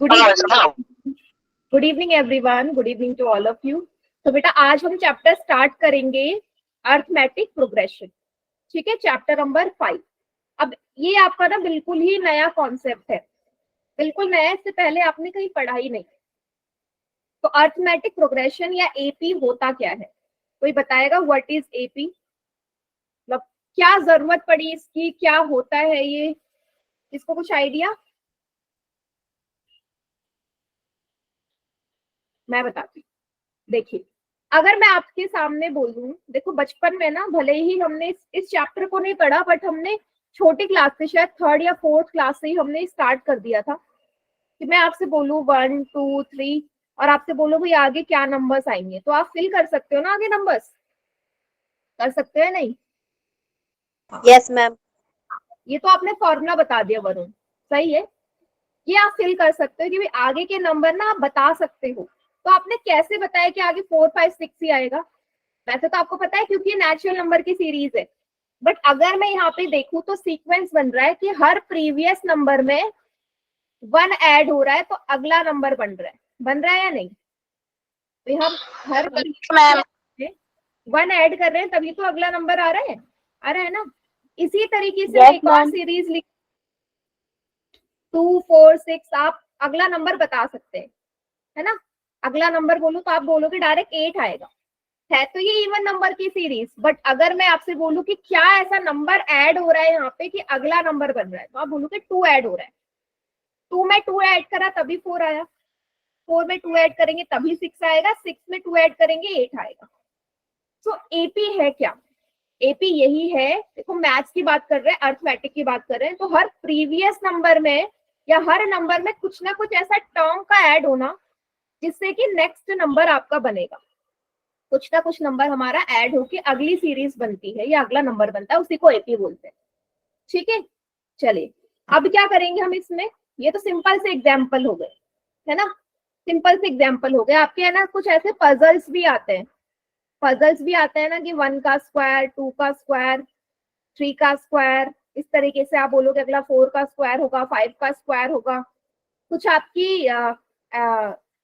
Good evening everyone, good evening to all of you. तो बेटा आज हम चैप्टर स्टार्ट करेंगे अर्थमेटिक प्रोग्रेशन। ठीक है, चैप्टर नंबर 5। अब ये आपका ना बिल्कुल ही नया कॉन्सेप्ट है, बिल्कुल नया, इससे पहले आपने कहीं पढ़ा ही नहीं। तो अर्थमेटिक प्रोग्रेशन या एपी होता क्या है? कोई बताएगा व्हाट इज एपी? मतलब क्या जरूरत पड़ी इसकी, क्या होता है ये, इसको कुछ आइडिया? मैं बताती हूँ। देखिए, अगर मैं आपके सामने बोलूं, देखो बचपन में ना भले ही हमने इस चैप्टर को नहीं पढ़ा, बट हमने छोटी क्लास से, शायद 3rd या 4th क्लास से ही हमने स्टार्ट कर दिया था कि मैं आपसे बोलूं 1 2 3 और आपसे बोलो भाई आगे क्या नंबर्स आएंगे, तो आप फिल कर सकते हो ना आगे नंबर्स? कर सकते हो नहीं? Yes ma'am. ये तो आपने फॉर्मूला बता दिया वरुण, सही है। ये आप फिल कर सकते हो कि भाई आगे के नंबर ना आप बता सकते हो। तो आपने कैसे बताया कि आगे 4 5 6 ही आएगा? वैसे तो आपको पता है क्योंकि ये नेचुरल नंबर की सीरीज है, बट अगर मैं यहाँ पे देखूं तो सीक्वेंस बन रहा है कि हर प्रीवियस नंबर में 1 ऐड हो रहा है तो अगला नंबर बन रहा है या नहीं? तो हम हर 1 ऐड कर रहे हैं तभी तो अगला नंबर आ रहा है ना। इसी तरीके से मैं एक और सीरीज लिख 2 4 6, आप अगला नंबर बता सकते हैं, है ना। अगला नंबर बोलूं तो आप बोलोगे डायरेक्ट 8 आएगा, है तो ये इवन नंबर की सीरीज। बट अगर मैं आपसे बोलूं कि क्या ऐसा नंबर ऐड हो रहा है यहाँ पे कि अगला नंबर बन रहा है, तो आप बोलोगे 2 ऐड हो रहा है। 2 में 2 ऐड करा तभी 4 आया, 4 में 2 ऐड करेंगे तभी 6 आएगा, 6 में 2 ऐड करेंगे 8 आएगा। तो एपी है क्या? एपी यही है, देखो मैथ्स की बात कर रहे हैं, अर्थमेटिक की बात कर रहे हैं, तो हर प्रीवियस नंबर में या हर नंबर में कुछ ना कुछ ऐसा टर्म का ऐड होना जिससे कि नेक्स्ट नंबर आपका बनेगा। कुछ ना कुछ नंबर हमारा ऐड होके अगली सीरीज बनती है या अगला नंबर बनता है, उसी को एपी बोलते हैं। ठीक है, चलिए अब क्या करेंगे हम इसमें। ये तो सिंपल से एग्जाम्पल हो गए, है ना, सिंपल से एग्जाम्पल हो गए। आपके है ना कुछ ऐसे पजल्स भी आते हैं, पजल्स भी आते हैं ना कि 1 का स्क्वायर, 2 का स्क्वायर, 3 का स्क्वायर, इस तरीके से आप बोलोगे अगला 4 का स्क्वायर होगा, 5 का स्क्वायर होगा। कुछ आपकी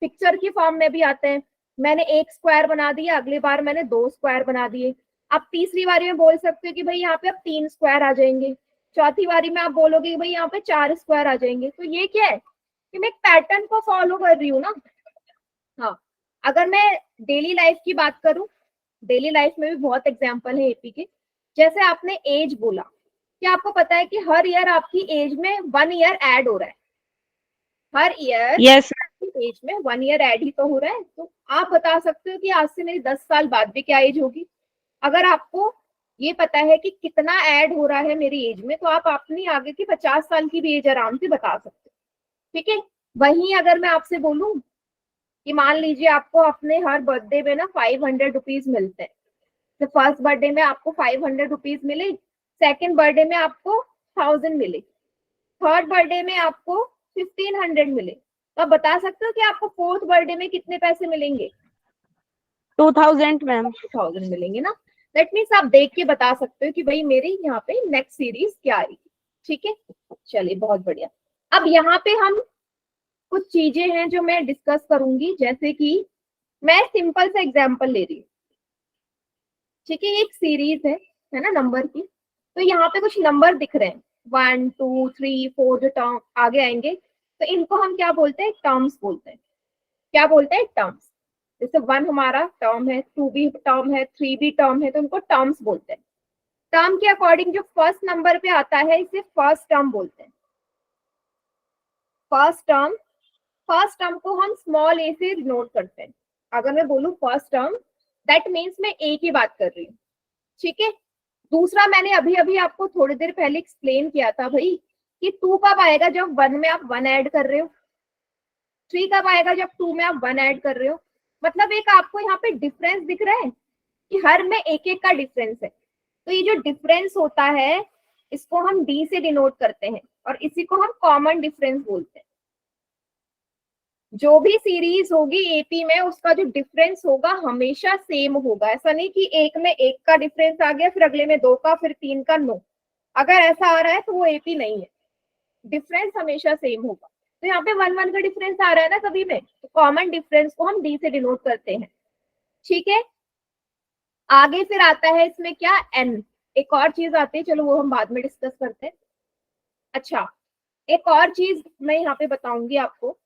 पिक्चर की फॉर्म में भी आते हैं, मैंने 1 स्क्वायर बना दिया, अगली बार मैंने 2 स्क्वायर बना दिए। आप तीसरी बारी में बोल सकते हो कि भाई यहाँ पे अब 3 स्क्वायर आ जाएंगे, चौथी बारी में आप बोलोगे कि भाई यहाँ पे 4 स्क्वायर आ जाएंगे। तो ये क्या है कि मैं एक पैटर्न को फॉलो कर रही हूँ ना। हाँ, अगर मैं डेली लाइफ की बात करूं, डेली लाइफ में भी बहुत एग्जाम्पल है एपी के। जैसे आपने एज बोला, क्या आपको पता है कि हर ईयर आपकी एज में 1 ईयर ऐड हो रहा है? हर ईयर एज में 1 ईयर ऐड ही तो हो रहा है। तो आप बता सकते हो कि आज से मेरी 10 साल बाद भी क्या एज होगी। अगर आपको ये पता है कि कितना ऐड हो रहा है मेरी एज में, तो आप अपनी आगे की 50 साल की भी एज आराम से बता सकते हो। ठीक है, वहीं अगर मैं आपसे बोलूं कि मान लीजिए आपको अपने हर बर्थडे में ना 500 रुपीज मिलते हैं, तो फर्स्ट बर्थडे में आपको 500 रुपीज मिले, सेकेंड बर्थडे में आपको 1000 मिले, थर्ड बर्थडे में आपको 1500 मिले, तो आप बता सकते हो कि आपको फोर्थ बर्थडे में कितने पैसे मिलेंगे? 2000 मैम। 2000 मिलेंगे ना। दैट मीन्स आप देख के बता सकते हो कि भाई मेरी यहाँ पे नेक्स्ट सीरीज क्या आएगी। ठीक है, चलिए बहुत बढ़िया। अब यहाँ पे हम कुछ चीजें हैं जो मैं डिस्कस करूंगी, जैसे कि मैं सिंपल सा एग्जाम्पल ले रही हूँ। ठीक है, एक सीरीज है ना नंबर की। तो यहाँ पे कुछ नंबर दिख रहे हैं 1 2 3 4, जो टर्म आगे आएंगे तो इनको हम क्या बोलते हैं? टर्म्स बोलते हैं। क्या बोलते हैं? टर्म्स। जैसे 1 हमारा टर्म है, 2 भी टर्म है, 3 भी टर्म है, तो इनको टर्म्स बोलते हैं। टर्म के अकॉर्डिंग जो फर्स्ट नंबर पे आता है इसे फर्स्ट टर्म बोलते हैं। फर्स्ट टर्म को हम स्मॉल ए से डिनोट करते हैं। अगर मैं बोलूं फर्स्ट टर्म, दैट मीन्स मैं ए की बात कर रही हूँ। ठीक है, दूसरा मैंने अभी अभी आपको थोड़ी देर पहले एक्सप्लेन किया था भाई कि 2 कब आएगा? जब 1 में आप 1 ऐड कर रहे हो। 3 कब आएगा? जब 2 में आप 1 ऐड कर रहे हो। मतलब एक आपको यहाँ पे डिफरेंस दिख रहा है कि हर में एक एक का डिफरेंस है। तो ये जो डिफरेंस होता है इसको हम डी से डिनोट करते हैं और इसी को हम कॉमन डिफरेंस बोलते हैं। जो भी सीरीज होगी एपी में उसका जो डिफरेंस होगा हमेशा सेम होगा। ऐसा नहीं कि एक में 1 का डिफरेंस आ गया, फिर अगले में 2 का, फिर 3 का। नो, अगर ऐसा आ रहा है तो वो एपी नहीं है, डिफरेंस हमेशा सेम होगा। तो यहाँ पे 1 1 का डिफरेंस आ रहा है ना सभी में, तो कॉमन डिफरेंस को हम डी से डिनोट करते हैं। ठीक है, आगे फिर आता है इसमें क्या, एन। एक और चीज आती है, चलो वो हम बाद में डिस्कस करते हैं। अच्छा, एक और चीज मैं यहाँ पे बताऊंगी आपको,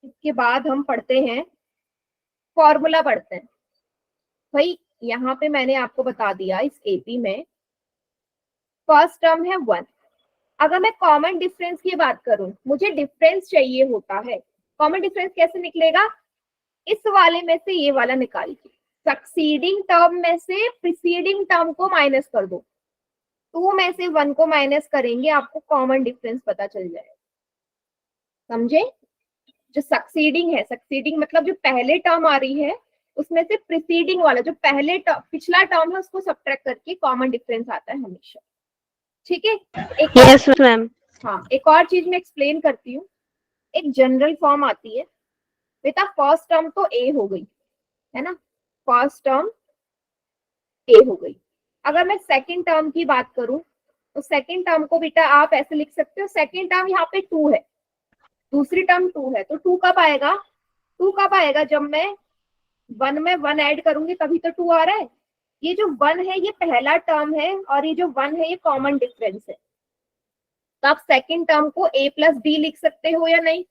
इसके बाद हम पढ़ते हैं फॉर्मूला पढ़ते हैं। भाई यहाँ पे मैंने आपको बता दिया, इस एपी में फर्स्ट टर्म है 1। अगर मैं कॉमन डिफरेंस की बात करूं, मुझे डिफरेंस चाहिए होता है। कॉमन डिफरेंस कैसे निकलेगा, इस वाले में से ये वाला निकाल के सक्सीडिंग टर्म में से प्रीसीडिंग टर्म को माइनस कर दो, 2 में से 1 को माइनस करेंगे, आपको कॉमन डिफरेंस पता चल जाएगा। समझे, जो सक्सीडिंग है, सक्सीडिंग मतलब जो पहले टर्म आ रही है उसमें से प्रीसीडिंग वाला जो पहले पिछला टर्म है उसको सब्ट्रैक्ट करके कॉमन डिफरेंस आता है हमेशा। ठीक है, एक यस मैम। हाँ, एक और चीज मैं एक्सप्लेन करती हूँ। एक जनरल फॉर्म आती है बेटा, फर्स्ट टर्म तो ए हो गई है ना, फर्स्ट टर्म ए हो गई। अगर मैं सेकंड टर्म की बात करूं तो सेकंड टर्म को बेटा आप ऐसे लिख सकते हो, सेकंड टर्म यहाँ पे 2 है, दूसरी टर्म 2 है, तो 2 कब आएगा, 2 कब आएगा, जब मैं 1 में 1 ऐड करूंगी तभी तो 2 आ रहा है। ये जो 1 है ये पहला टर्म है और ये जो 1 है ये कॉमन डिफरेंस है। तो आप सेकंड टर्म को a प्लस बी लिख सकते हो या नहीं,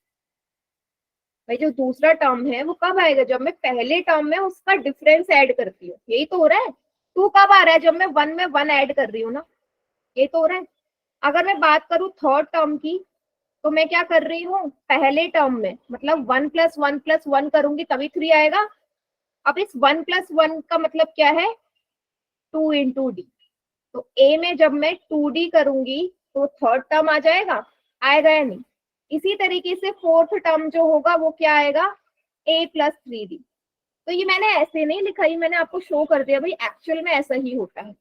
भाई जो दूसरा टर्म है वो कब आएगा, जब मैं पहले टर्म में उसका डिफरेंस ऐड करती हूँ, यही तो हो रहा है। 2 कब आ रहा है, जब मैं 1 में 1 ऐड कर रही हूँ ना, ये तो हो रहा है। अगर मैं बात करूँ थर्ड टर्म की, तो मैं क्या कर रही हूँ, पहले टर्म में मतलब 1 प्लस 1 प्लस 1 करूंगी तभी 3 आएगा। अब इस 1 प्लस 1 का मतलब क्या है, 2 इंटू डी। तो ए में जब मैं 2d करूंगी तो थर्ड टर्म आ जाएगा, आएगा या नहीं। इसी तरीके से फोर्थ टर्म जो होगा वो क्या आएगा, a प्लस 3d। तो ये मैंने ऐसे नहीं लिखा, ये मैंने आपको शो कर दिया, भाई एक्चुअल में ऐसा ही होता है।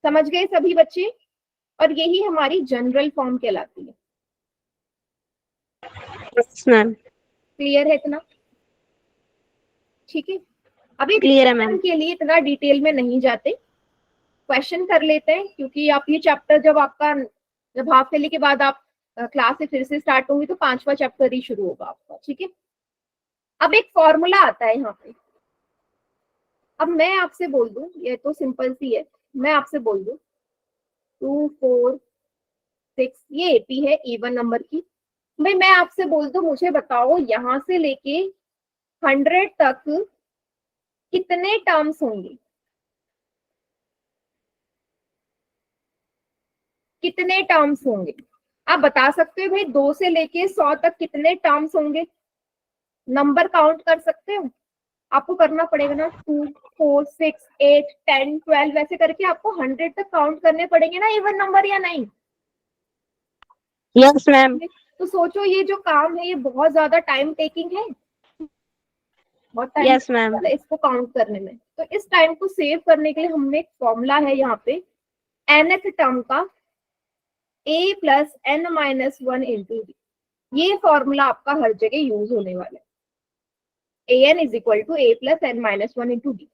समझ गए सभी बच्चे, और यही हमारी जनरल फॉर्म कहलाती है। Yes ma'am. क्लियर है इतना, ठीक है। अभी क्लियर है मैम। के लिए इतना डिटेल में नहीं जाते, क्वेश्चन कर लेते हैं, क्योंकि आप ये चैप्टर जब हाफ ईयरली के बाद आप क्लास से फिर से स्टार्ट होंगी तो 5वां चैप्टर ही शुरू होगा आपका। ठीक है, अब एक फॉर्मूला आता है यहाँ पे। अब मैं आपसे बोल दूं, ये तो सिंपल सी है, मैं आपसे बोल दूं 2 4 6, ये एपी है इवन नंबर की। भाई मैं आपसे बोल दूं, मुझे बताओ यहाँ से लेके 100 तक कितने टर्म्स होंगे, कितने टर्म्स होंगे, आप बता सकते हो भाई 2 से लेके 100 तक कितने टर्म्स होंगे, नंबर काउंट कर सकते हो। आपको करना पड़ेगा ना, 2 4 6 8 10 12 वैसे करके आपको 100 तक काउंट करने पड़ेंगे ना इवन नंबर, या नहीं। Yes ma'am. तो सोचो ये जो काम है ये बहुत ज्यादा टाइम टेकिंग है, बहुत टाइम यस मैम। इसको काउंट करने में। तो इस टाइम को सेव करने के लिए हमें एक फॉर्मूला है यहाँ पे nth टर्म का a plus n minus 1 into d. ये फॉर्मूला आपका हर जगह यूज होने वाला है, an is equal to a plus n minus 1 into d.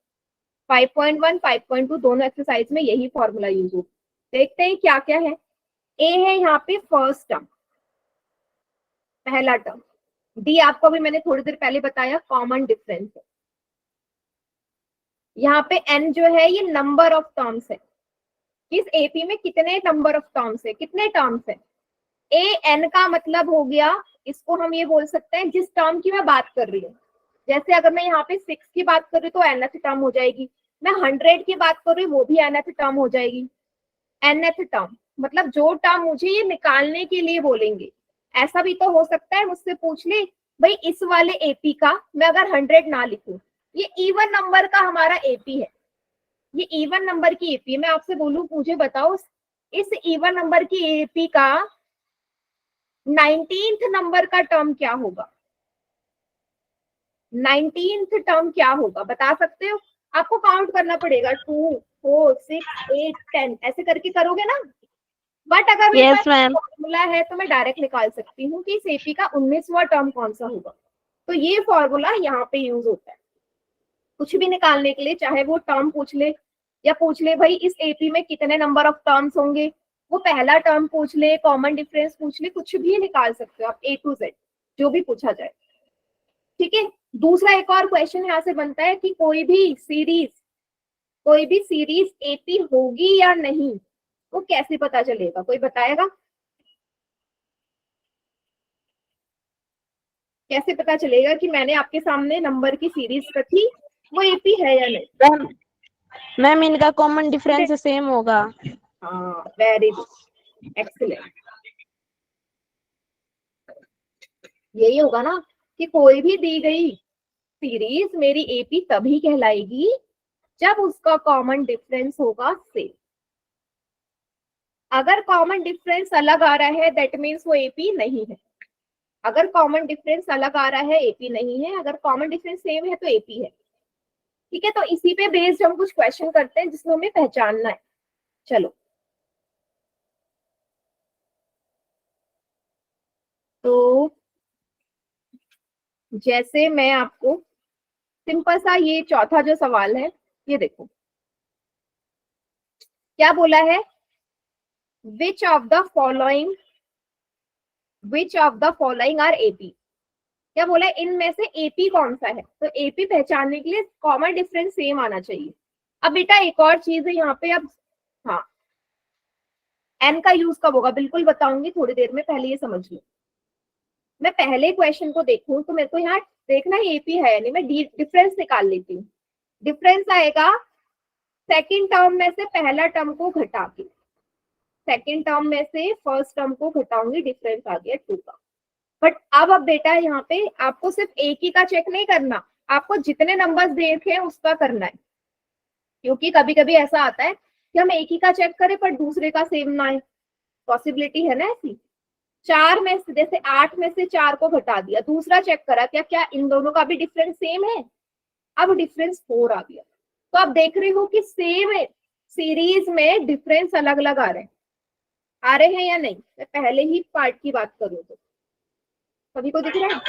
5.1 5.2 दोनों एक्सरसाइज में यही फॉर्मूला यूज हो। देखते हैं क्या क्या है। a है यहाँ पे फर्स्ट टर्म, पहला टर्म। डी आपको भी मैंने थोड़ी देर पहले बताया कॉमन डिफरेंस है। यहाँ पे n जो है ये नंबर ऑफ टर्म्स है, इस एपी में कितने नंबर ऑफ टर्म्स है, कितने टर्म्स है। ए एन का मतलब हो गया, इसको हम ये बोल सकते हैं जिस टर्म की मैं बात कर रही हूँ। जैसे अगर मैं यहाँ पे 6 की बात कर रही हूँ तो nth टर्म हो जाएगी, मैं 100 की बात कर रही हूँ वो भी nth टर्म हो जाएगी। nth टर्म मतलब जो टर्म मुझे ये निकालने के लिए बोलेंगे। ऐसा भी तो हो सकता है मुझसे पूछ ले, भाई इस वाले एपी का मैं अगर 100 ना लिखूं, ये इवन नंबर का हमारा एपी है, ये इवन नंबर की एपी है। मैं आपसे बोलूं मुझे बताओ इस इवन नंबर की एपी का 19th नंबर का टर्म क्या होगा, 19th टर्म क्या होगा बता सकते हो। आपको काउंट करना पड़ेगा 2 4 6 8 10 ऐसे करके करोगे ना। बट अगर मेरे पास फॉर्मूला है तो मैं डायरेक्ट निकाल सकती हूँ कि इस एपी का 19वां टर्म कौन सा होगा। तो ये फॉर्मूला यहाँ पे यूज होता है कुछ भी निकालने के लिए, चाहे वो टर्म पूछ ले या पूछ ले भाई इस एपी में कितने नंबर ऑफ टर्म्स होंगे, वो पहला टर्म पूछ ले, कॉमन डिफरेंस पूछ ले, कुछ भी निकाल सकते हो आप, A to Z जो भी पूछा जाए। ठीक है, दूसरा एक और क्वेश्चन यहाँ से बनता है कि कोई भी सीरीज एपी होगी या नहीं, वो कैसे पता चलेगा, कोई बताएगा? कैसे पता चलेगा कि मैंने आपके सामने नंबर की सीरीज रखी, वो एपी है या नहीं? मैम इनका कॉमन डिफरेंस सेम होगा। हाँ, वेरी गुड, एक्सीलेंट। यही होगा ना कि कोई भी दी गई सीरीज मेरी एपी तभी कहलाएगी जब उसका कॉमन डिफरेंस होगा सेम। अगर कॉमन डिफरेंस अलग आ रहा है दैट मीन्स वो एपी नहीं है। अगर कॉमन डिफरेंस अलग आ रहा है एपी नहीं है, अगर कॉमन डिफरेंस सेम है तो एपी है। ठीक है, तो इसी पे बेस्ड हम कुछ क्वेश्चन करते हैं जिसमें हमें पहचानना है। चलो, तो जैसे मैं आपको सिंपल सा ये चौथा जो सवाल है, ये देखो क्या बोला है, which of the following are AP. क्या बोला है, इनमें से एपी कौन सा है? तो एपी पहचानने के लिए कॉमन डिफरेंस सेम आना चाहिए। अब बेटा एक और चीज है यहाँ पे, अब हाँ, एन का यूज कब होगा बिल्कुल बताऊंगी थोड़ी देर में, पहले ये समझ लो। मैं पहले क्वेश्चन को देखूं तो मेरे को यहाँ देखना है एपी है या नहीं, मैं डिफरेंस निकाल लेती हूँ। डिफरेंस आएगा सेकंड टर्म में से पहला टर्म को घटा के, सेकंड टर्म में से फर्स्ट टर्म को घटाऊंगी, डिफरेंस आ गया 2 का। बट अब बेटा यहाँ पे आपको सिर्फ एक ही का चेक नहीं करना, आपको जितने नंबर्स देखे हैं उसका करना है, क्योंकि कभी कभी ऐसा आता है कि हम एक ही का चेक करें पर दूसरे का सेम ना आए, पॉसिबिलिटी है ना ऐसी। 4 में से जैसे 8 में से 4 को घटा दिया, दूसरा चेक करा क्या क्या इन दोनों का भी डिफरेंस सेम है, अब डिफरेंस 4 आ गया। तो आप देख रहे हो कि सेम सीरीज में डिफरेंस अलग अलग आ रहे हैं या नहीं। मैं पहले ही पार्ट की बात करूं तो सभी को दिख रहा है?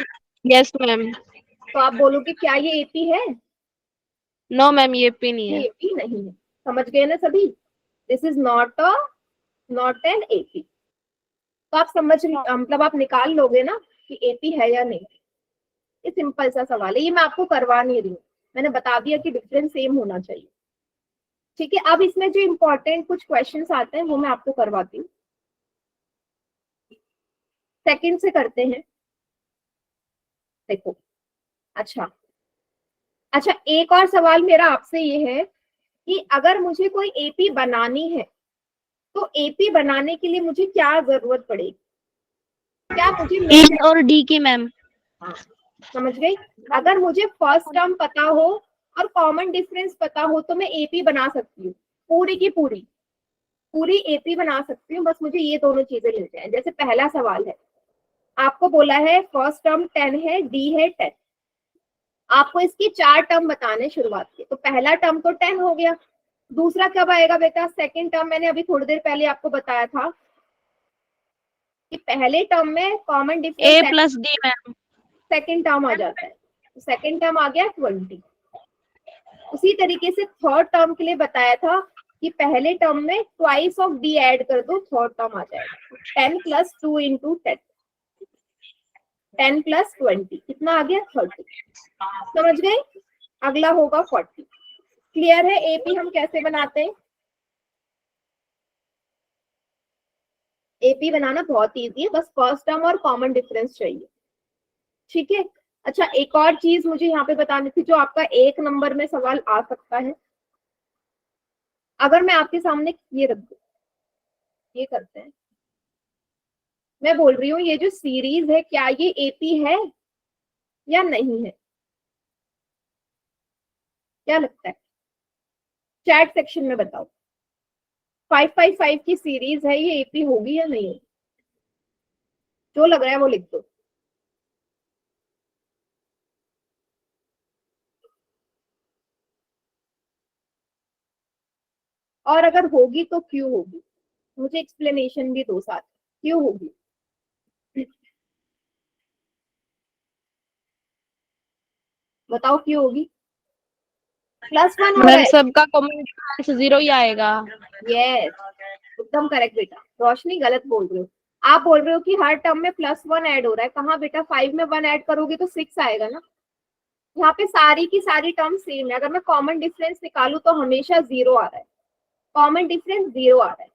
Yes ma'am. तो आप बोलोगे क्या ये एपी है? नो मैम, ये एपी नहीं ये है। एपी नहीं है, समझ गए ना सभी? This is not an AP. तो आप मतलब आप निकाल लोगे ना कि एपी है या नहीं। ये सिंपल सा सवाल है, ये मैं आपको करवा नहीं रही हूँ, मैंने बता दिया कि डिफरेंस सेम होना चाहिए। ठीक है, अब इसमें जो इम्पोर्टेंट कुछ क्वेश्चंस आते हैं वो मैं आपको करवाती हूँ। सेकंड से करते हैं, देखो। अच्छा, एक और सवाल मेरा आपसे ये है कि अगर मुझे कोई एपी बनानी है तो एपी बनाने के लिए मुझे क्या जरूरत पड़ेगी, क्या मुझे ए और डी की मैम। हाँ, समझ गई। अगर मुझे फर्स्ट टर्म पता हो और कॉमन डिफरेंस पता हो तो मैं एपी बना सकती हूँ, पूरी की पूरी एपी बना सकती हूँ, बस मुझे ये दोनों चीजें मिल जाए। जैसे पहला सवाल है, आपको बोला है फर्स्ट टर्म 10 है, डी है 10, आपको इसकी 4 टर्म बताने शुरुआत के, तो पहला टर्म तो 10 हो गया। दूसरा कब आएगा बेटा? सेकंड टर्म मैंने अभी थोड़ी देर पहले आपको बताया था कि पहले टर्म में common a difference plus D ma'am. Second term आ जाता है, तो सेकंड टर्म आ गया 20। उसी तरीके से थर्ड टर्म के लिए बताया था कि पहले टर्म में ट्वाइस ऑफ डी ऐड कर दो, थर्ड टर्म आ जाएगा 10 + 2 × 10, 10 + 20 कितना आ गया? 30। समझ गए? अगला होगा 40। क्लियर है? एपी हम कैसे बनाते हैं? एपी बनाना बहुत इजी है, बस फर्स्ट टर्म और कॉमन डिफरेंस चाहिए। ठीक है, अच्छा एक और चीज मुझे यहाँ पे बतानी थी जो आपका 1 नंबर में सवाल आ सकता है। अगर मैं आपके सामने ये रख दूं, ये करते हैं, मैं बोल रही हूँ ये जो सीरीज है क्या ये एपी है या नहीं है? क्या लगता है? चैट सेक्शन में बताओ। 555 की सीरीज है, ये एपी होगी या नहीं होगी? जो लग रहा है वो लिख दो। और अगर होगी तो क्यों होगी, मुझे एक्सप्लेनेशन भी दो साथ, क्यों होगी? बताओ क्यों होगी? +1 हो रहा मैम है। सबका कॉमन डिफरेंस 0 ही आएगा। यस, तो एकदम करेक्ट बेटा। रोशनी गलत बोल रही हो, आप बोल रहे हो कि हर टर्म में +1 ऐड हो रहा है। कहाँ बेटा, 5 में 1 ऐड करोगे तो 6 आएगा ना। यहाँ पे सारी की सारी टर्म सेम है। अगर मैं कॉमन डिफरेंस निकालू तो हमेशा 0 आ रहा है, कॉमन डिफरेंस 0 आ रहा है।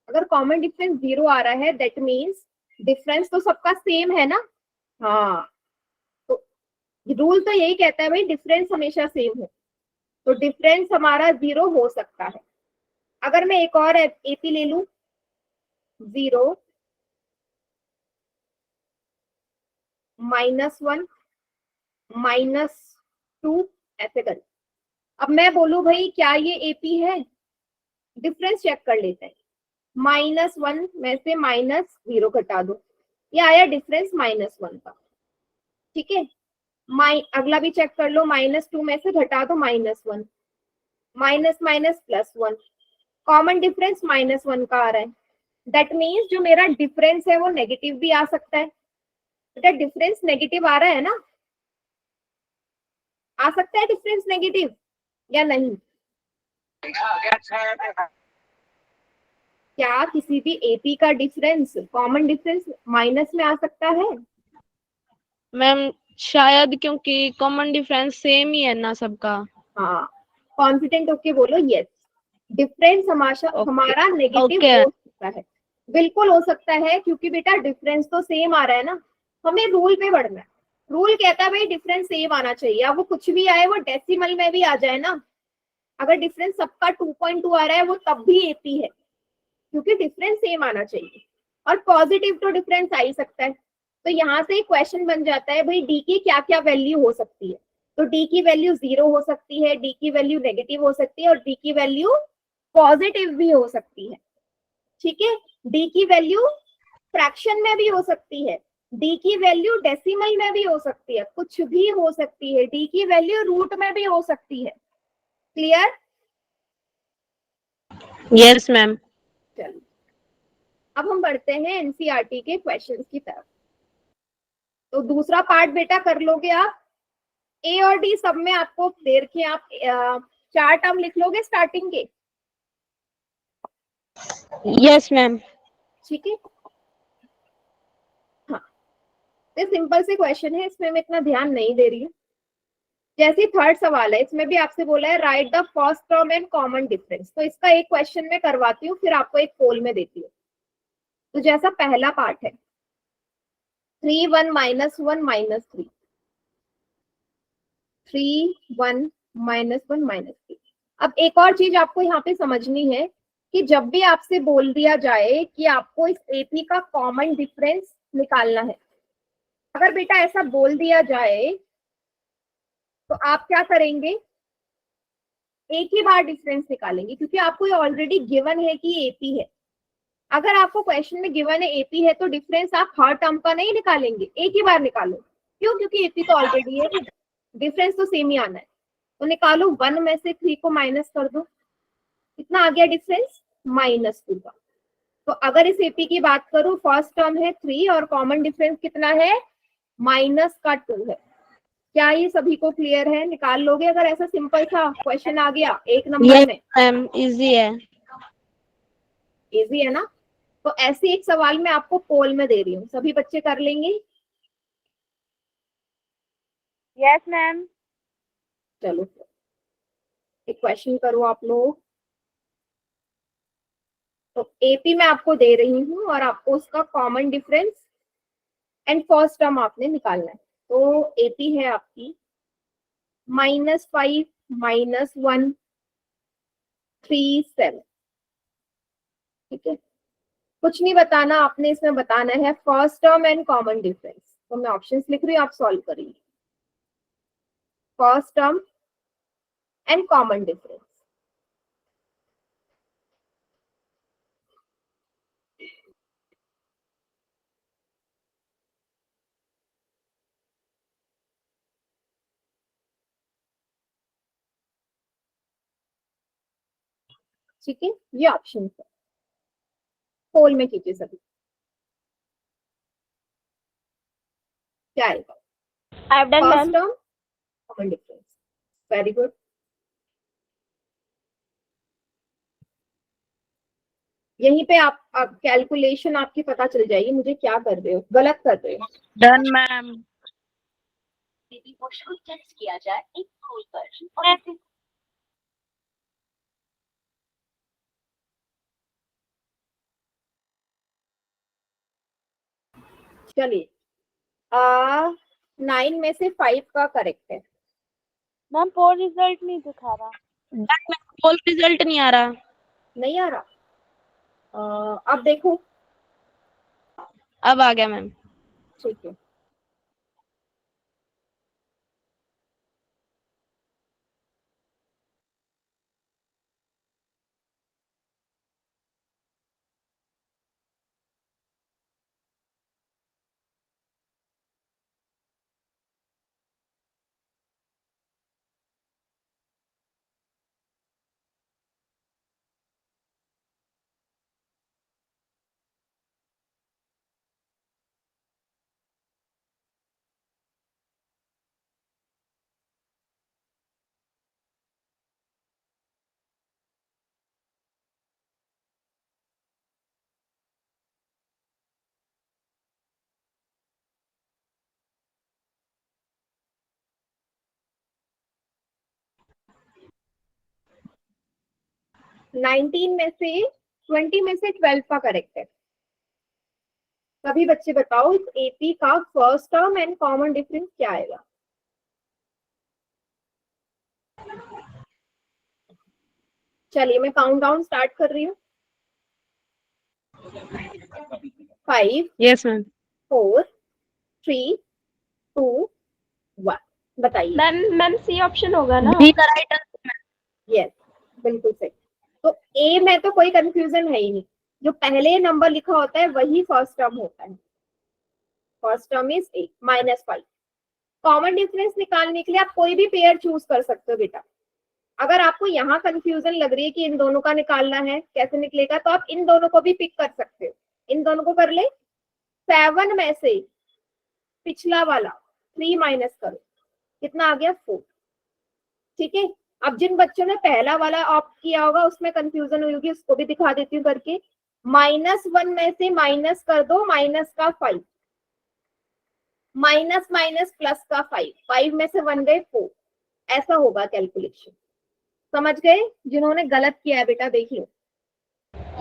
अगर कॉमन डिफरेंस 0 आ रहा है दैट मीन्स डिफरेंस तो सबका सेम है ना। हाँ, तो रूल तो यही कहता है भाई डिफरेंस हमेशा सेम हो, तो डिफरेंस हमारा 0 हो सकता है। अगर मैं एक और एपी ले लू, 0 -1 -2 ऐसे कर। अब मैं बोलू भाई क्या ये एपी है, डिफरेंस चेक कर लेते हैं। -1 में से -0 घटा दो, ये आया डिफरेंस -1 का। ठीक है, अगला भी चेक कर लो, -2 में से घटा दो -1, माइनस माइनस +1, कॉमन डिफरेंस -1 का आ रहा है। दैट मीन्स जो मेरा डिफरेंस है वो नेगेटिव भी आ सकता है। बेटा डिफरेंस नेगेटिव आ रहा है ना, आ सकता है डिफरेंस नेगेटिव या नहीं? क्या किसी भी एपी का डिफरेंस कॉमन डिफरेंस माइनस में आ सकता है? मैम शायद, क्योंकि कॉमन डिफरेंस सेम ही है ना सबका। हाँ, कॉन्फिडेंट होके बोलो यस, डिफरेंस हमारा नेगेटिव ओके। हो सकता है। बिल्कुल हो सकता है, क्योंकि बेटा डिफरेंस तो सेम आ रहा है ना। हमें रूल पे बढ़ना है। रूल कहता है भाई डिफरेंस सेम आना चाहिए, अब वो कुछ भी आए, वो डेसिमल में भी आ जाए ना। अगर डिफरेंस सबका 2.2 आ रहा है वो तब भी एपी है, क्योंकि डिफरेंस सेम आना चाहिए। और पॉजिटिव तो डिफरेंस आ ही सकता है। तो यहाँ से क्वेश्चन बन जाता है भाई डी की क्या क्या वैल्यू हो सकती है। तो डी की वैल्यू 0 हो सकती है, डी की वैल्यू नेगेटिव हो सकती है, और डी की वैल्यू पॉजिटिव भी हो सकती है। ठीक है, डी की वैल्यू फ्रैक्शन में भी हो सकती है, डी की वैल्यू डेसिमल में भी हो सकती है, कुछ भी हो सकती है, डी की वैल्यू रूट में भी हो सकती है। क्लियर? Yes ma'am. चलिए अब हम बढ़ते हैं एनसीईआरटी के क्वेश्चंस की तरफ। तो दूसरा पार्ट बेटा कर लोगे आप। ए और डी सब में आपको दे रखे, आप 4 टर्म लिख लोगे स्टार्टिंग के। Yes ma'am. ठीक है, हाँ, ये सिंपल से क्वेश्चन है, इसमें मैं इतना ध्यान नहीं दे रही हूँ। जैसे थर्ड सवाल है, इसमें भी आपसे बोला है right the first term and common difference. तो इसका एक क्वेश्चन में करवाती हूँ, फिर आपको एक पोल में देती हूँ। तो जैसा पहला पार्ट है 3 1 -1 -3, 3 1 -1 -3। अब एक और चीज आपको यहाँ पे समझनी है कि जब भी आपसे बोल दिया जाए कि आपको इस एपी का कॉमन डिफरेंस निकालना है, अगर बेटा ऐसा बोल दिया जाए तो आप क्या करेंगे, एक ही बार डिफरेंस निकालेंगे, क्योंकि आपको ये ऑलरेडी गिवन है कि एपी है। अगर आपको क्वेश्चन में गिवन है एपी है तो डिफरेंस आप हर टर्म का नहीं निकालेंगे, एक ही बार निकालो। क्यों? क्योंकि एपी तो ऑलरेडी है, डिफरेंस तो सेम ही आना है। तो निकालो, 1 में से 3 को माइनस कर दो, कितना आ गया डिफरेंस, -2 का। तो अगर इस एपी की बात करूं, फर्स्ट टर्म है 3 और कॉमन डिफरेंस कितना है, -2 है। क्या ये सभी को क्लियर है? निकाल लोगे अगर ऐसा सिंपल सा क्वेश्चन आ गया एक नंबर यस में? मैम, इजी है। इजी है ना। तो ऐसे एक सवाल मैं आपको पोल में दे रही हूँ, सभी बच्चे कर लेंगे? Yes ma'am. चलो एक क्वेश्चन करो आप लोग। तो एपी मैं आपको दे रही हूँ और आपको उसका common difference and first term आपने निकालना है। तो एपी है आपकी -5 -1 3 7। ठीक है, कुछ नहीं बताना आपने, इसमें बताना है first term and common difference. तो मैं ऑप्शंस लिख रही हूँ, आप सॉल्व करिए। First term and common difference. ठीक है, ये ऑप्शन है, पोल में कीजिए सभी, क्या आएगा? I have done first ma'am. Term, common difference, very good. यहीं पे आप कैलकुलेशन आपकी पता चल जाएगी मुझे क्या कर रहे हो, गलत कर रहे हो। Done ma'am. टेस्ट किया जाए एक खोल पर और इसे चलिए 9 में से 5 का करेक्ट है। मैम पोल रिजल्ट नहीं दिखा रहा। डन मैम, पोल रिजल्ट नहीं आ रहा। नहीं आ रहा, अब देखो। अब आ गया मैम। ठीक है, नाइनटीन में से 20 में से 12 का करेक्ट है। सभी बच्चे बताओ इस एपी का first term and common difference क्या आएगा। चलिए मैं काउंट डाउन स्टार्ट कर रही हूँ। 5 यस मैम। 4 3 2 1 बताइए। मैम सी ऑप्शन होगा ना? बी का राइट आंसर। यस, बिल्कुल सही। तो ए में तो कोई कंफ्यूजन है ही नहीं, जो पहले नंबर लिखा होता है वही फर्स्ट टर्म होता है। First term is a -5। Common difference निकालने के लिए आप कोई भी पेयर चूज कर सकते हो बेटा। अगर आपको यहाँ कंफ्यूजन लग रही है कि इन दोनों का निकालना है कैसे निकलेगा, तो आप इन दोनों को भी पिक कर सकते हो। इन दोनों को कर ले। 7 में से पिछला वाला 3 माइनस करो, कितना आ गया 4। ठीक है, अब जिन बच्चों ने पहला वाला ऑप्ट किया होगा उसमें कंफ्यूजन हुई होगी, उसको भी दिखा देती हूँ करके। -1 में से माइनस कर दो माइनस का 5, माइनस माइनस प्लस का 5, 5 में से 1 गए 4। ऐसा होगा कैलकुलेशन। समझ गए? जिन्होंने गलत किया है बेटा देख लो।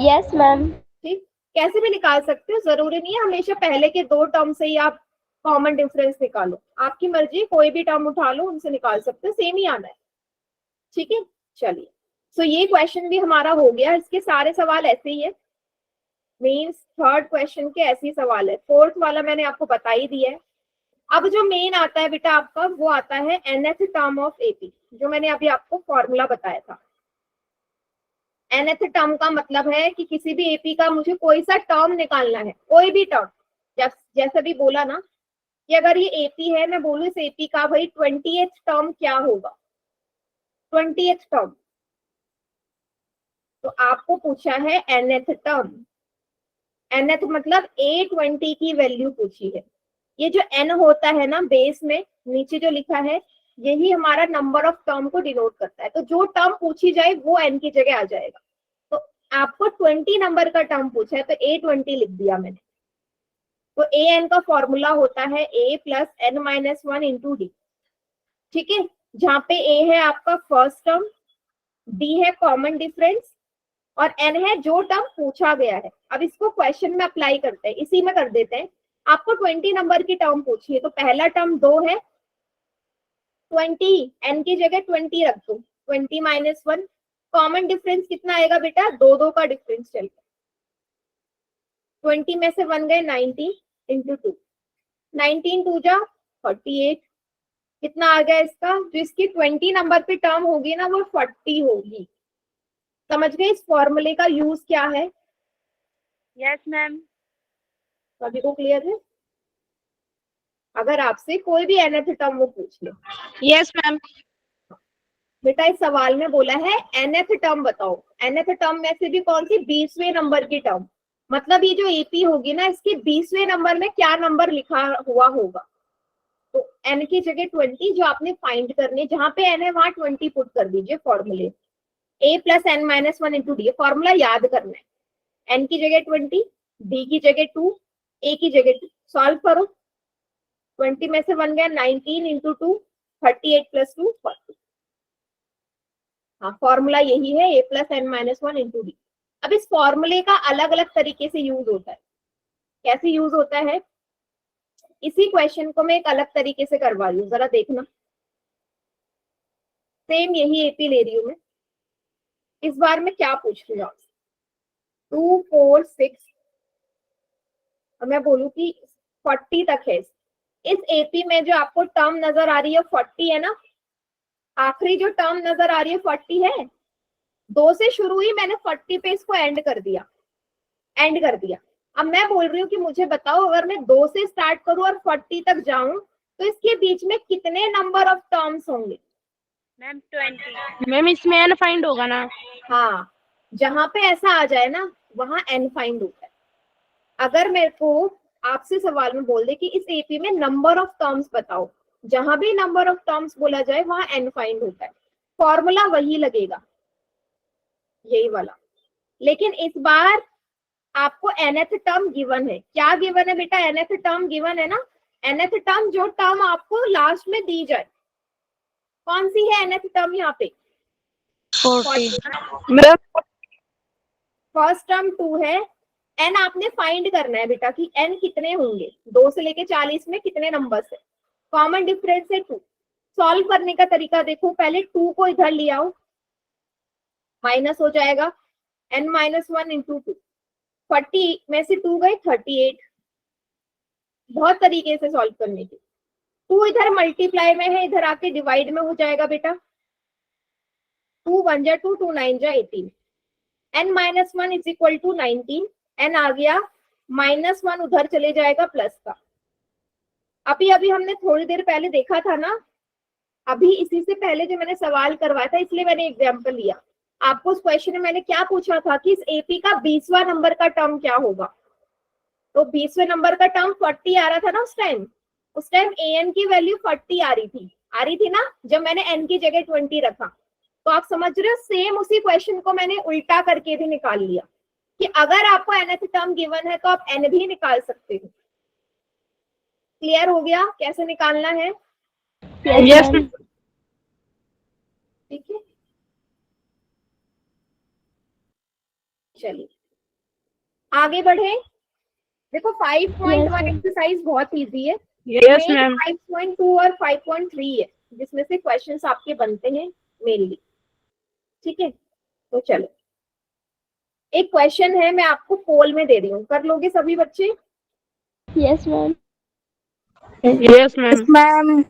Yes ma'am. ठीक, कैसे भी निकाल सकते हो, जरूरी नहीं है हमेशा पहले के 2 टर्म से ही आप कॉमन डिफरेंस निकालो। आपकी मर्जी, कोई भी टर्म उठा लो उनसे निकाल सकते हो, सेम ही आना है। ठीक है, चलिए। सो ये क्वेश्चन भी हमारा हो गया। इसके सारे सवाल ऐसे ही है, मीन्स थर्ड क्वेश्चन के ऐसे ही सवाल है। फोर्थ वाला मैंने आपको बता ही दिया है। अब जो मेन आता है बेटा आपका, वो आता है nth टर्म ऑफ एपी, जो मैंने अभी आपको फॉर्मूला बताया था। nth टर्म का मतलब है कि किसी भी एपी का मुझे कोई सा टर्म निकालना है, कोई भी टर्म। जैसे भी बोला ना कि अगर ये एपी है, मैं बोलूं इस एपी का भाई 20th टर्म क्या होगा, 20th टर्म। तो आपको पूछा है nth टर्म। nth मतलब A20 की वैल्यू पूछी है। ये जो n होता है ना बेस में, नीचे जो लिखा है, यही हमारा नंबर ऑफ टर्म को डिनोट करता है। तो जो टर्म पूछी जाए वो n की जगह आ जाएगा। तो आपको 20 नंबर का टर्म पूछा है तो A20 लिख दिया मैंने। तो an का फॉर्मूला होता है a plus n-1 into D. ठीक है, जहां पे a है आपका फर्स्ट टर्म, d है कॉमन डिफरेंस, और n है जो टर्म पूछा गया है। अब इसको क्वेश्चन में अप्लाई करते हैं, इसी में कर देते हैं। आपको 20 नंबर की टर्म पूछी है, तो पहला टर्म 2 है, 20 n की जगह 20 रख दो, 20 -1। कॉमन डिफरेंस कितना आएगा बेटा, 2 का डिफरेंस चलेगा। 20 में से 1 गए 19 इंटू 2, 19 2 जा 48। कितना आ गया इसका, जो इसकी 20 नंबर पे टर्म होगी ना वो 40 होगी। समझ गए इस फॉर्मूले का यूज क्या है? Yes ma'am. सभी को क्लियर है? अगर आपसे कोई भी nth टर्म वो पूछ ले। Yes ma'am. बेटा इस सवाल में बोला है nth टर्म बताओ। nth टर्म में से भी कौन सी, 20वें नंबर की टर्म। मतलब ये जो एपी होगी ना, इसके 20वें नंबर में क्या नंबर लिखा हुआ होगा। तो n की जगह 20 जो आपने फाइंड करनी है, जहां पे n है वहां 20 पुट कर दीजिए फॉर्मूले। a plus n-1 into D, formula याद करना है। n की जगह 20, d की जगह 2, a की जगह 2, सॉल्व करो। 20 में से 1 गया, 19 इंटू 2, 38 प्लस 2, 40। हाँ, फॉर्मूला यही है, a plus n minus 1 into D. अब इस फॉर्मूले का अलग अलग तरीके से यूज होता है। कैसे यूज होता है, इसी क्वेश्चन को मैं एक अलग तरीके से करवा रही हूँ, जरा देखना। सेम यही एपी ले रही हूँ मैं। इस बार मैं क्या पूछ रही हूँ, 2, 4, 6, और मैं बोलूँ कि 40 तक है। इस एपी में जो आपको टर्म नजर आ रही है 40 है ना, आखिरी जो टर्म नजर आ रही है 40 है। 2 से शुरू हुई, मैंने 40 पे इसको एंड कर दिया, एंड कर दिया। अब मैं बोल रही हूँ कि मुझे बताओ, अगर मैं 2 से स्टार्ट करूं और 40 तक जाऊं तो इसके बीच में कितने नंबर ऑफ टर्म्स होंगे? मैम 20। मैम इसमें एन फाइंड होगा ना? हाँ, जहां पे ऐसा आ जाए ना वहां एन फाइंड होता है। अगर मेरे को आपसे सवाल में बोल दे कि इस एपी में नंबर ऑफ टर्म्स बताओ, जहां भी नंबर ऑफ टर्म्स बोला जाए वहां एन फाइंड होता है। फॉर्मूला वही लगेगा, यही वाला। लेकिन इस बार आपको nth टर्म गिवन है। क्या गिवन है बेटा? nth टर्म गिवन है ना। nth टर्म, जो टर्म आपको लास्ट में दी जाए, कौन सी है nth टर्म यहाँ पे? 40। मैम फर्स्ट टर्म 2 है। n आपने फाइंड करना है बेटा कि n कितने होंगे, 2 से लेके 40 में कितने नंबर्स है। कॉमन डिफरेंस है 2। सॉल्व करने का तरीका देखो, पहले 2 को इधर ले आओ, माइनस हो जाएगा n माइनस 1 इंटू 2। 40 में से 2 गए 38। बहुत तरीके से सॉल्व करने के। 2 इधर मल्टीप्लाई में है, इधर आके डिवाइड में हो जाएगा बेटा। 2 1 जा 2, 2 9 जा 18। n minus 1 is equal to 19। n आ गया, माइनस 1 उधर चले जाएगा प्लस का। अभी अभी हमने थोड़ी देर पहले देखा था ना, अभी इसी से पहले जो मैंने सवाल करवाया था, इसलिए मैंने एग्जाम्पल लिया। आपको उस क्वेश्चन में मैंने क्या पूछा था कि इस एपी का 20वां नंबर का टर्म क्या होगा। तो 20वें नंबर का टर्म 40 आ रहा था ना उस टाइम an की वैल्यू 40 आ रही थी ना, जब मैंने n की जगह 20 रखा। तो आप समझ रहे हो, सेम उसी क्वेश्चन को मैंने उल्टा करके भी निकाल लिया कि अगर आपको nth टर्म गिवन है तो आप n भी निकाल सकते हो। क्लियर हो गया कैसे निकालना है? यस। ठीक है, चलिए आगे बढ़े। देखो 5.1 एक्सरसाइज बहुत इजी है। Yes main ma'am. 5.2 और 5.3 है जिसमें से क्वेश्चंस आपके बनते हैं मेनली। ठीक है, तो चलो एक क्वेश्चन है, मैं आपको पोल में दे रही हूँ, कर लोगे सभी बच्चे? Yes ma'am. Yes ma'am. Ma'am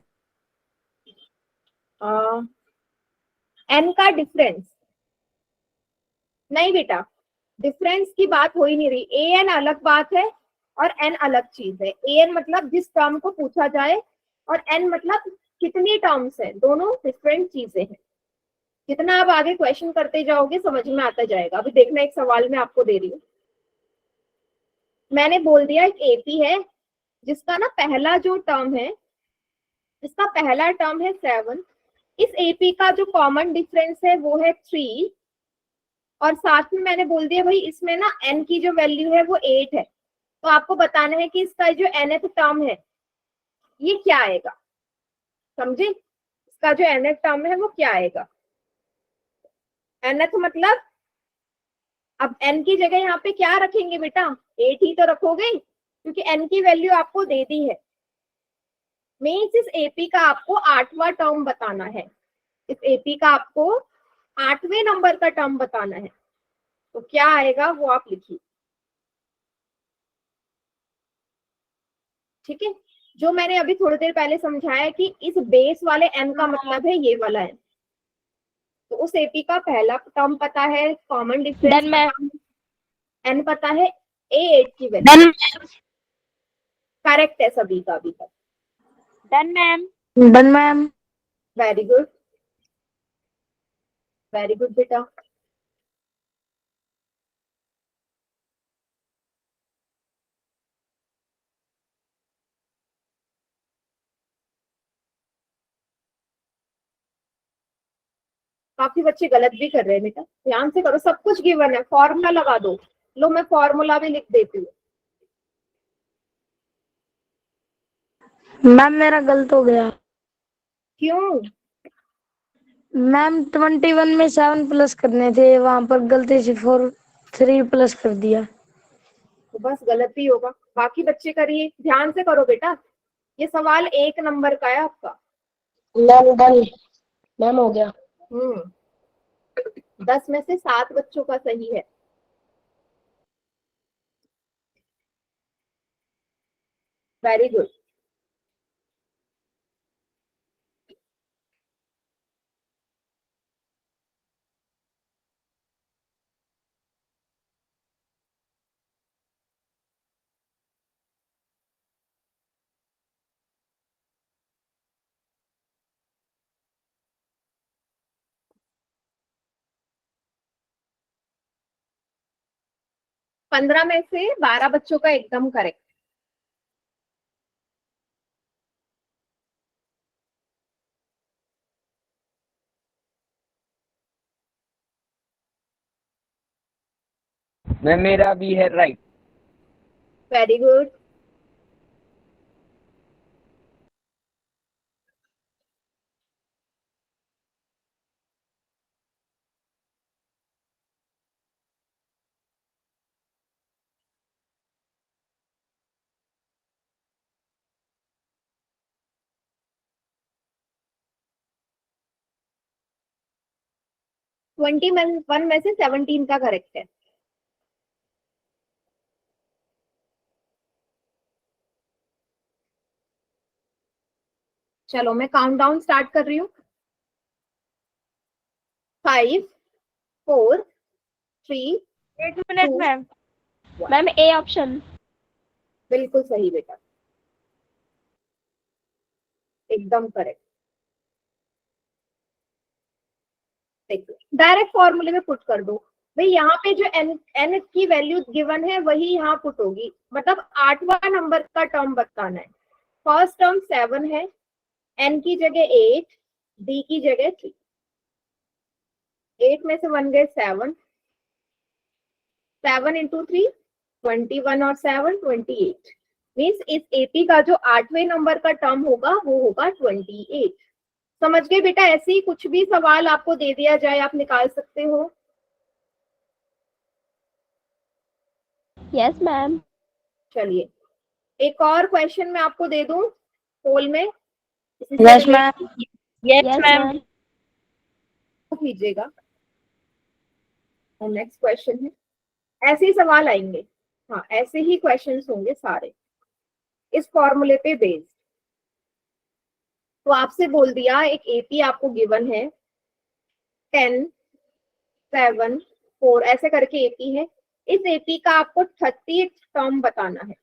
n का डिफरेंस, नहीं बेटा डिफरेंस की बात हो ही नहीं रही। ए एन अलग बात है और एन अलग चीज है। ए एन मतलब जिस टर्म को पूछा जाए, और एन मतलब कितनी टर्म्स है, दोनों डिफरेंट चीजें हैं। जितना आप आगे क्वेश्चन करते जाओगे समझ में आता जाएगा। अभी देखना, एक सवाल मैं आपको दे रही हूँ। मैंने बोल दिया एक एपी है जिसका ना पहला जो टर्म है, इसका पहला टर्म है 7। इस एपी का जो कॉमन डिफरेंस है वो है 3, और साथ में मैंने बोल दिया भाई इसमें ना n की जो वैल्यू है वो 8 है। तो आपको बताना है कि इसका जो nth टर्म है ये क्या आएगा। समझे? इसका जो nth टर्म है वो क्या आएगा। nth मतलब अब n की जगह यहाँ पे क्या रखेंगे बेटा, 8 ही तो रखोगे, क्योंकि n की वैल्यू आपको दे दी है। मीन्स इस एपी का आपको 8वां टर्म बताना है। इस एपी का आपको 8वें नंबर का टर्म बताना है। तो क्या आएगा वो आप लिखिए। ठीक है, जो मैंने अभी थोड़ी देर पहले समझाया कि इस बेस वाले n का मतलब है ये वाला n। तो उस एपी का पहला टर्म पता है, common difference done ma'am. n पता है, a8 की वैल्यू डन। करेक्ट है सभी का अभी तक। Done ma'am. Done ma'am. Very good, very good बेटा। काफी बच्चे गलत भी कर रहे हैं बेटा, ध्यान से करो, सब कुछ गिवन है, फॉर्मूला लगा दो। लो मैं फॉर्मूला भी लिख देती हूँ। मैम मेरा गलत हो गया। क्यों? मैम 21 में 7 प्लस करने थे, वहां पर गलती से 3 प्लस कर दिया। तो बस गलत ही होगा, बाकी बच्चे करिए, ध्यान से करो बेटा। ये सवाल 1 नंबर का है आपका। Ma'am done. मैम हो गया। 10 में से 7 बच्चों का सही है। Very good. पंद्रह में से 12 बच्चों का एकदम करेक्ट। मैम मेरा भी है right. Very good. Twenty one में से 17 का करेक्ट है। चलो मैं काउंटडाउन स्टार्ट कर रही हूँ। 5 4 3 एक minute 2 ma'am. Ma'am A option. बिल्कुल सही बेटा, एकदम करेक्ट। डायरेक्ट फॉर्मूले में पुट कर दो भाई, यहाँ पे जो एन एन की वैल्यू गिवन है वही यहाँ पुट होगी, मतलब 8वां नंबर का टर्म बताना है। फर्स्ट टर्म 7 है, एन की जगह 8, डी की जगह 3। 8 में से 1 गए 7, 7 इंटू 3 21 और 7 28। मीन्स इस एपी का जो 8वें नंबर का टर्म होगा वो होगा 28। समझ गए बेटा? ऐसे ही कुछ भी सवाल आपको दे दिया जाए आप निकाल सकते हो। Yes ma'am. चलिए एक और क्वेश्चन मैं आपको दे दूं पोल में, इसी से yes relate ma'am. Yes ma'am. कीजिएगा। और नेक्स्ट क्वेश्चन है, ऐसे ही सवाल आएंगे, हाँ ऐसे ही क्वेश्चंस होंगे सारे इस फॉर्मूले पे बेस्ड। तो आपसे बोल दिया एक एपी आपको गिवन है 10 7 4 ऐसे करके एपी है। इस एपी का आपको 38 टर्म बताना है।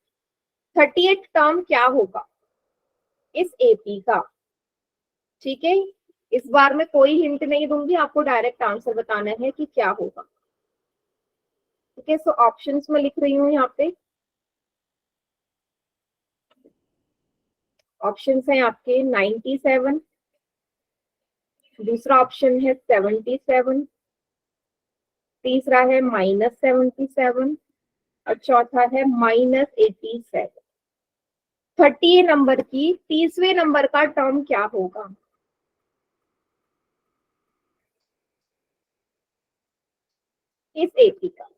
38 टर्म क्या होगा इस एपी का? ठीक है, इस बार मैं कोई हिंट नहीं दूंगी, आपको डायरेक्ट आंसर बताना है कि क्या होगा। ठीक है, सो ऑप्शंस में लिख रही हूँ यहाँ पे। ऑप्शंस हैं आपके 97, दूसरा ऑप्शन है 77, तीसरा है -77 और चौथा है -87। 30 नंबर की 30वें नंबर का टर्म क्या होगा इस एपी का?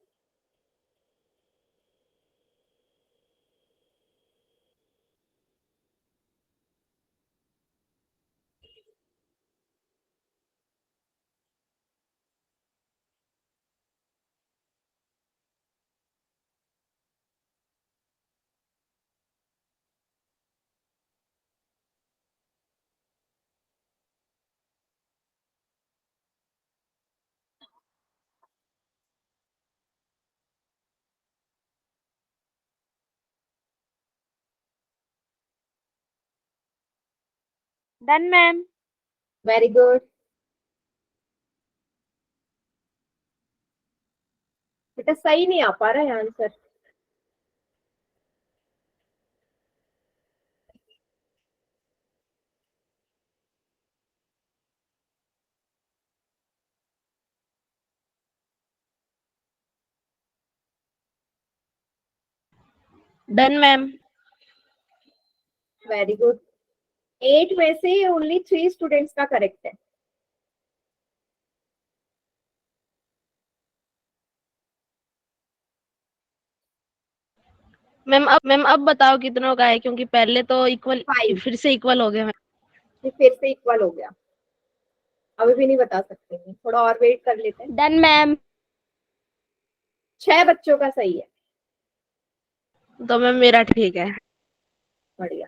Done ma'am. वेरी गुड बेटा, सही नहीं आ पा रहा है answer. Done ma'am. Very good. 8 में से ओनली 3 स्टूडेंट्स का करेक्ट है। मैम अब बताओ कितनों का है, क्योंकि पहले तो इक्वल, 5 फिर से इक्वल हो गया मैम। फिर से इक्वल हो गया। अभी भी नहीं बता सकते हैं, थोड़ा और वेट कर लेते हैं। Done ma'am. 6 बच्चों का सही है। तो मैम मेरा ठीक है। बढ़िया।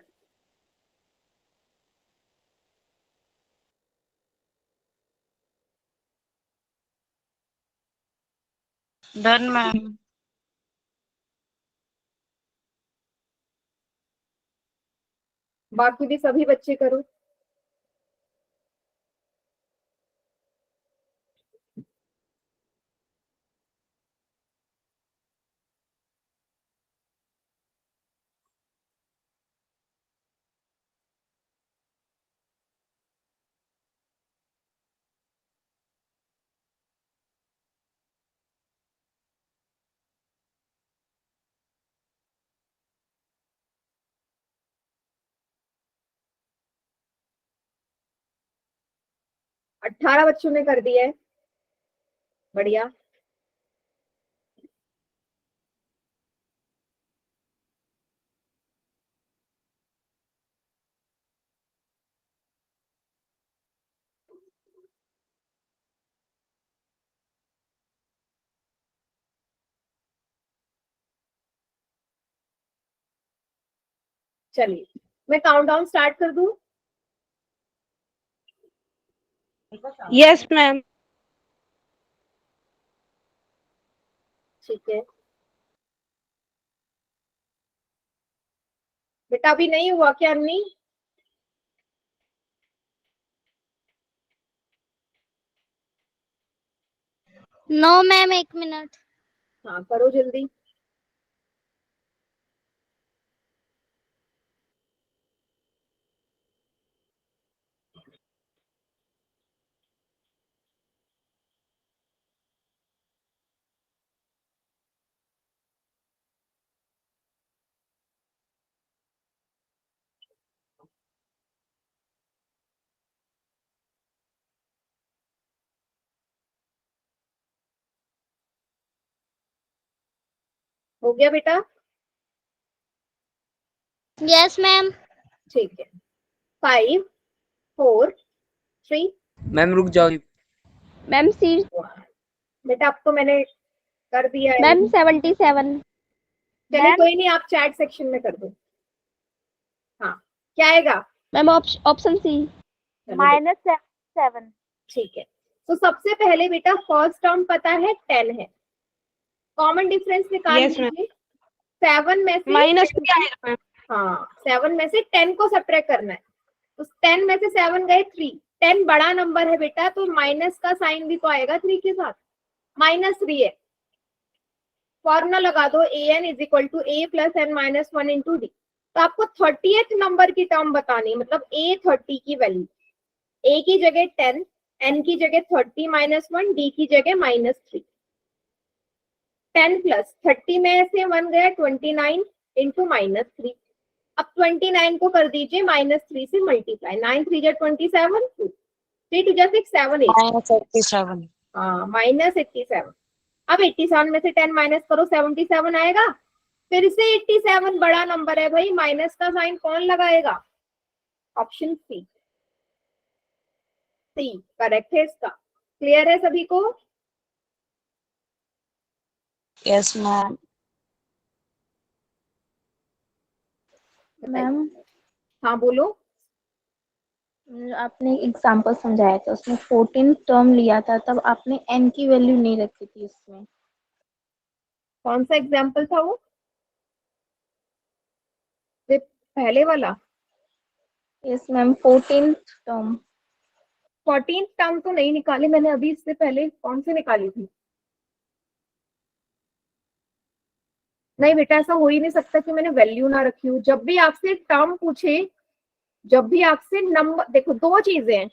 Done ma'am. बाकी भी सभी बच्चे करो। अठारह बच्चों ने कर दिया है। बढ़िया। चलिए मैं काउंटडाउन स्टार्ट कर दूं। Yes ma'am. ठीक है बेटा, अभी नहीं हुआ क्या अन्नी? No ma'am, 1 minute. हाँ करो जल्दी। हो गया बेटा? Yes ma'am. ठीक है। 5 4 3 मैम रुक जाओ। Ma'am C. बेटा अब तो मैंने कर दिया है। मैम 77। चलिए कोई नहीं, आप चैट सेक्शन में कर दो। हाँ क्या आएगा? Ma'am option C. चलो बेटा, -7। ठीक है। तो सबसे पहले बेटा फर्स्ट टर्म पता है 10 है। कॉमन डिफरेंस निकाल Yes, ma'am. लीजिए। 7 में से माइनस क्या आएगा मैम? हाँ 7 में से 10 को सब्ट्रैक्ट करना है। तो 10 में से 7 गए 3। 10 बड़ा नंबर है बेटा, तो माइनस का साइन भी तो आएगा 3 के साथ। -3 है। फॉर्मूला लगा दो an is equal to a plus n minus 1 into d. तो आपको 30th नंबर की टर्म बतानी है, मतलब a 30 की वैल्यू। a की जगह 10, n की जगह 30 -1, d की जगह -3। 10 प्लस 30 में से 1 गया 29 इंटू -3। अब 29 को कर दीजिए -3 से मल्टीप्लाई। 9 3 जा 27, 2 3 2 जा 6 7 8। -87। हाँ -87। अब 87 में से 10 माइनस करो, 77 आएगा। फिर से 87 बड़ा नंबर है भाई, माइनस का साइन कौन लगाएगा? Option C. सी करेक्ट है इसका। क्लियर है सभी को? Yes ma'am. बताइए। मैम हाँ बोलो। आपने एग्जांपल समझाया था, उसमें 14 टर्म लिया था, तब आपने n की वैल्यू नहीं रखी थी उसमें। कौन सा एग्जाम्पल था वो? ये पहले वाला। Yes ma'am 14 term. 14 टर्म तो नहीं निकाली मैंने अभी, इससे पहले कौन सी निकाली थी? नहीं बेटा, ऐसा हो ही नहीं सकता कि मैंने वैल्यू ना रखी हो। जब भी आपसे टर्म पूछे, जब भी आपसे नंबर, देखो दो चीजें हैं।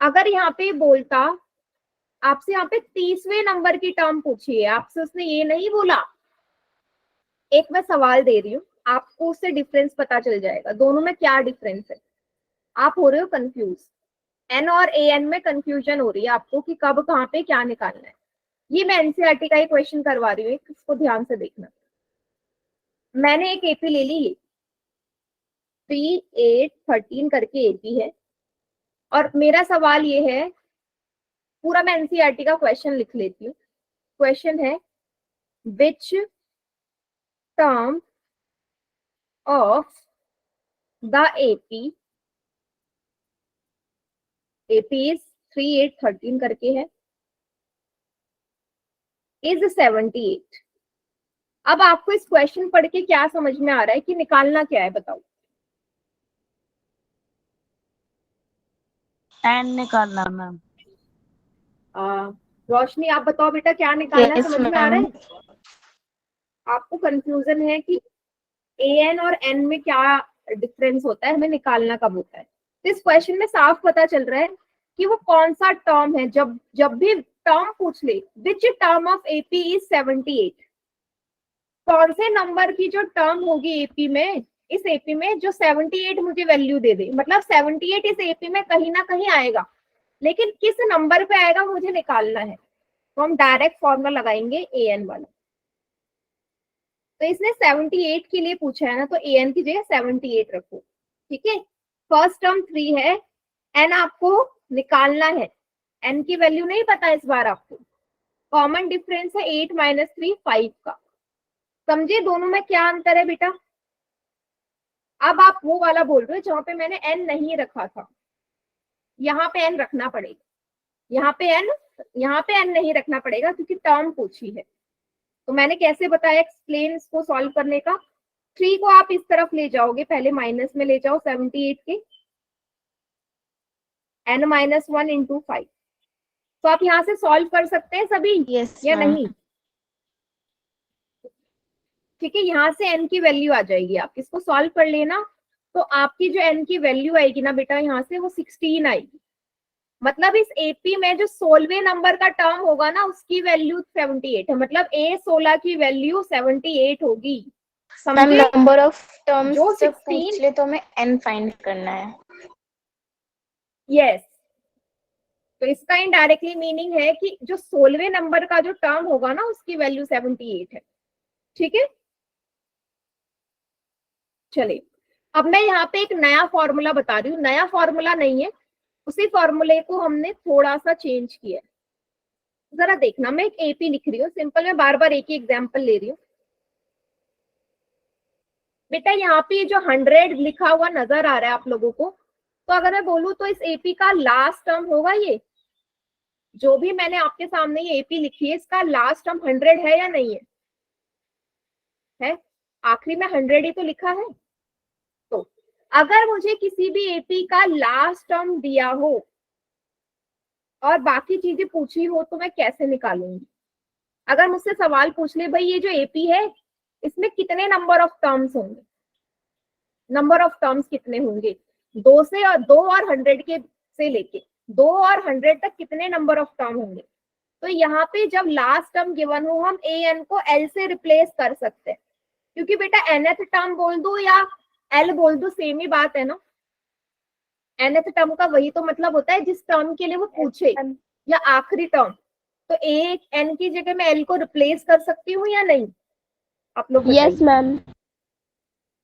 अगर यहाँ पे बोलता, आपसे यहाँ पे 30वें नंबर की टर्म पूछी है, आपसे उसने ये नहीं बोला एक मैं सवाल दे रही हूँ, आपको उससे डिफरेंस पता चल जाएगा दोनों में क्या डिफरेंस है। आप हो रहे हो कंफ्यूज, एन और ए एन में कंफ्यूजन हो रही है आपको कि कब कहाँ पे क्या निकालना है। ये मैं एनसीईआरटी का ही क्वेश्चन करवा रही हूँ, इसको ध्यान से देखना। मैंने एक एपी ले ली, ये 3, 8, 13 करके एपी है, और मेरा सवाल ये है, पूरा मैं एनसीईआरटी का क्वेश्चन लिख लेती हूँ। क्वेश्चन है, which term of the AP is 3, 8, 13 करके है, इज 78। अब आपको इस क्वेश्चन पढ़ के क्या समझ में आ रहा है कि निकालना क्या है, बताओ। एन निकालना मैम। रोशनी आप बताओ बेटा, क्या निकालना है, Yes, समझ में आ रहा ma'am. है? आपको कंफ्यूजन है कि ए एन और एन में क्या डिफरेंस होता है, हमें निकालना कब होता है। तो इस क्वेश्चन में साफ पता चल रहा है कि वो कौन सा टर्म है। जब भी टर्म पूछ ले, which term of AP is 78, कौन से नंबर की जो टर्म होगी एपी में, इस एपी में जो 78 मुझे वैल्यू दे दे, मतलब 78 इस एपी में कहीं ना कहीं आएगा, लेकिन किस नंबर पे आएगा मुझे निकालना है। तो हम डायरेक्ट फॉर्मूला लगाएंगे ए एन वाला। तो इसने 78 के लिए पूछा है ना, तो ए एन की जगह 78 रखो, ठीक है। फर्स्ट टर्म 3 है, एन आपको निकालना है, एन की वैल्यू नहीं पता इस बार आपको। कॉमन डिफरेंस है 8 - 3 5 का। समझे दोनों में क्या अंतर है बेटा? अब आप वो वाला बोल रहे हो जहां पे मैंने एन नहीं रखा था, यहाँ पे एन रखना पड़ेगा। यहाँ पे एन नहीं रखना पड़ेगा क्योंकि टर्म पूछी है। तो मैंने कैसे बताया एक्सप्लेन इसको सॉल्व करने का। 3 को आप इस तरफ ले जाओगे, पहले माइनस में ले जाओ 78 के, n - 1 × 5। तो आप यहाँ से सॉल्व कर सकते हैं सभी Yes, या ma'am. नहीं? ठीक है, यहाँ से n की वैल्यू आ जाएगी, आप इसको सॉल्व कर लेना। तो आपकी जो n की वैल्यू आएगी ना बेटा, यहाँ से वो 16 आएगी। मतलब इस एपी में जो 16वें नंबर का टर्म होगा ना, उसकी वैल्यू 78 है, मतलब A16 की वैल्यू 78 होगी। मैम समझे? नंबर ऑफ टर्म्स जो जब 16 पूछ ले तो हमें n फाइंड करना है। यस, तो इसका इनडायरेक्टली मीनिंग है कि जो 16वें नंबर का जो टर्म होगा ना, उसकी वैल्यू 78 है। ठीक है, चलिए अब मैं यहाँ पे एक नया फॉर्मूला बता रही हूँ। नया फॉर्मूला नहीं है, उसी फॉर्मूले को हमने थोड़ा सा चेंज किया है। जरा देखना, मैं एक एपी लिख रही हूँ सिंपल, मैं बार बार एक ही एग्जाम्पल ले रही हूँ। बेटा यहाँ पे जो 100 लिखा हुआ नजर आ रहा है आप लोगों को, तो अगर मैं बोलूँ तो इस एपी का लास्ट टर्म होगा ये, जो भी मैंने आपके सामने ये एपी लिखी है, इसका लास्ट टर्म 100 है या नहीं है? है, आखिरी में 100 ही तो लिखा है। तो अगर मुझे किसी भी एपी का लास्ट टर्म दिया हो और बाकी चीजें पूछी हो, तो मैं कैसे निकालूंगी? अगर मुझसे सवाल पूछ ले, भाई ये जो एपी है इसमें कितने नंबर ऑफ टर्म्स होंगे, नंबर ऑफ टर्म्स कितने होंगे, 2 और 100 के से लेके 2 और 100 तक कितने नंबर ऑफ टर्म होंगे? तो यहाँ पे जब लास्ट टर्म गिवन हो, हम ए एन को एल से रिप्लेस कर सकते हैं, क्योंकि बेटा nth टर्म बोल दो या एल बोल दो, सेम ही बात है ना। nth टर्म का वही तो मतलब होता है जिस टर्म के लिए वो पूछे, या आखिरी टर्म। तो एक एन की जगह मैं एल को रिप्लेस कर सकती हूँ या नहीं? आप लोग यस मैम।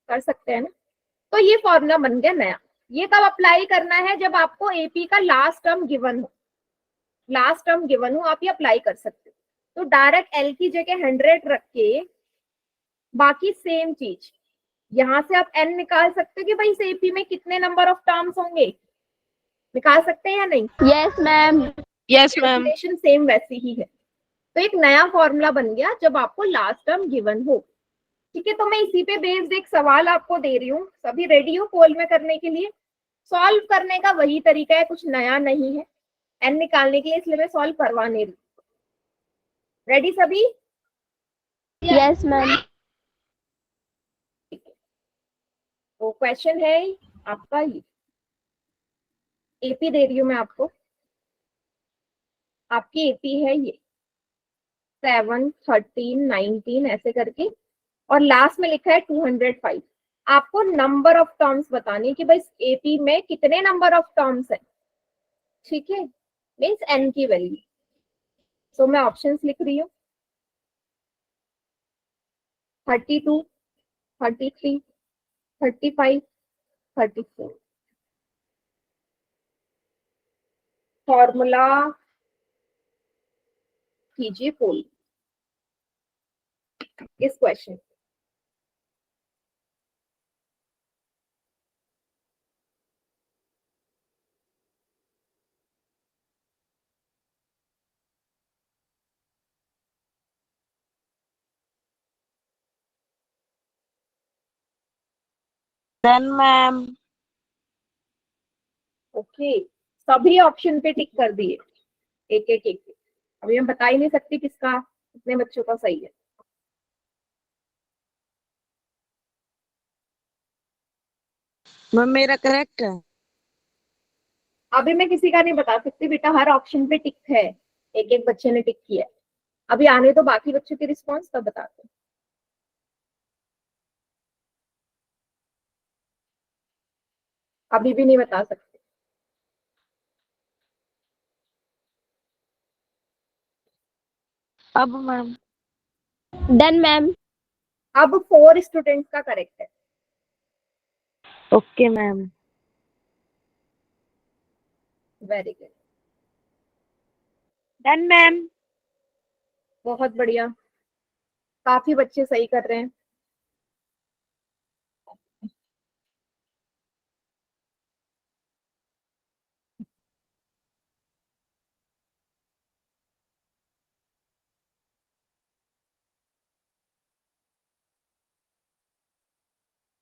कर सकते हैं ना। तो ये फॉर्मूला बन गया नया। ये कब अप्लाई करना है? जब आपको एपी का लास्ट टर्म गिवन हो, लास्ट टर्म गिवन हो आप ये अप्लाई कर सकते हो। तो डायरेक्ट एल की जगह 100 रख के बाकी सेम चीज, यहाँ से आप एन निकाल सकते हो कि भाई इस एपी में कितने नंबर ऑफ टर्म्स होंगे, निकाल सकते हैं या नहीं? Yes ma'am. Yes ma'am. Calculation same वैसी ही है। तो एक नया फॉर्मूला बन गया जब आपको लास्ट टर्म गिवन हो। ठीक है, तो मैं इसी पे बेस्ड एक सवाल आपको दे रही हूँ। सभी रेडी हो पोल में करने के लिए? सॉल्व करने का वही तरीका है, कुछ नया नहीं है एन निकालने के लिए, इसलिए मैं सॉल्व करवा नहीं रही। रेडी सभी? Yes ma'am. तो क्वेश्चन है आपका ये, एपी दे रही हूँ मैं आपको। आपकी एपी है ये 7, 13, 19 ऐसे करके और लास्ट में लिखा है 205। आपको नंबर ऑफ टर्म्स बतानी है कि भाई एपी में कितने नंबर ऑफ टर्म्स है, ठीक है, मीन्स एन की वैल्यू। सो मैं ऑप्शंस लिख रही हूँ 32, 33, 35, 34। फॉर्मूला कीजिए फुल इस क्वेश्चन। Done ma'am. ओके, सभी ऑप्शन पे टिक कर दिए एक एक एक। अभी मैं बता ही नहीं सकती किसका कितने बच्चों का सही है। मैम मेरा करेक्ट है। अभी मैं किसी का नहीं बता सकती बेटा, हर ऑप्शन पे टिक है, एक एक बच्चे ने टिक किया है। अभी आने तो बाकी बच्चों के रिस्पॉन्स तब बताते हैं। अभी भी नहीं बता सकते। अब मैम। Done ma'am. अब 4 स्टूडेंट्स का करेक्ट है। Okay ma'am. Very good, done ma'am. बहुत बढ़िया, काफी बच्चे सही कर रहे हैं।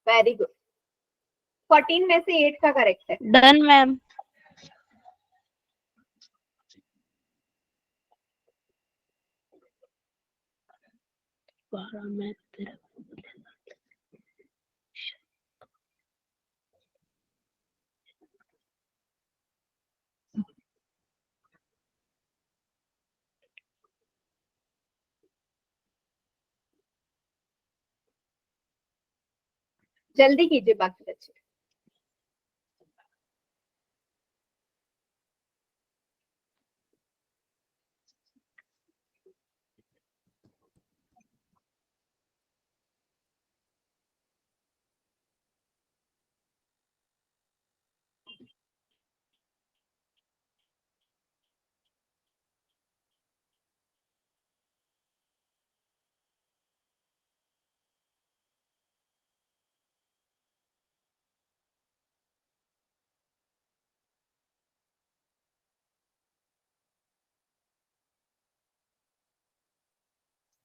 वेरी गुड, 14 में से 8 का करेक्ट है। Done ma'am. जल्दी कीजिए बाकी बच्चे।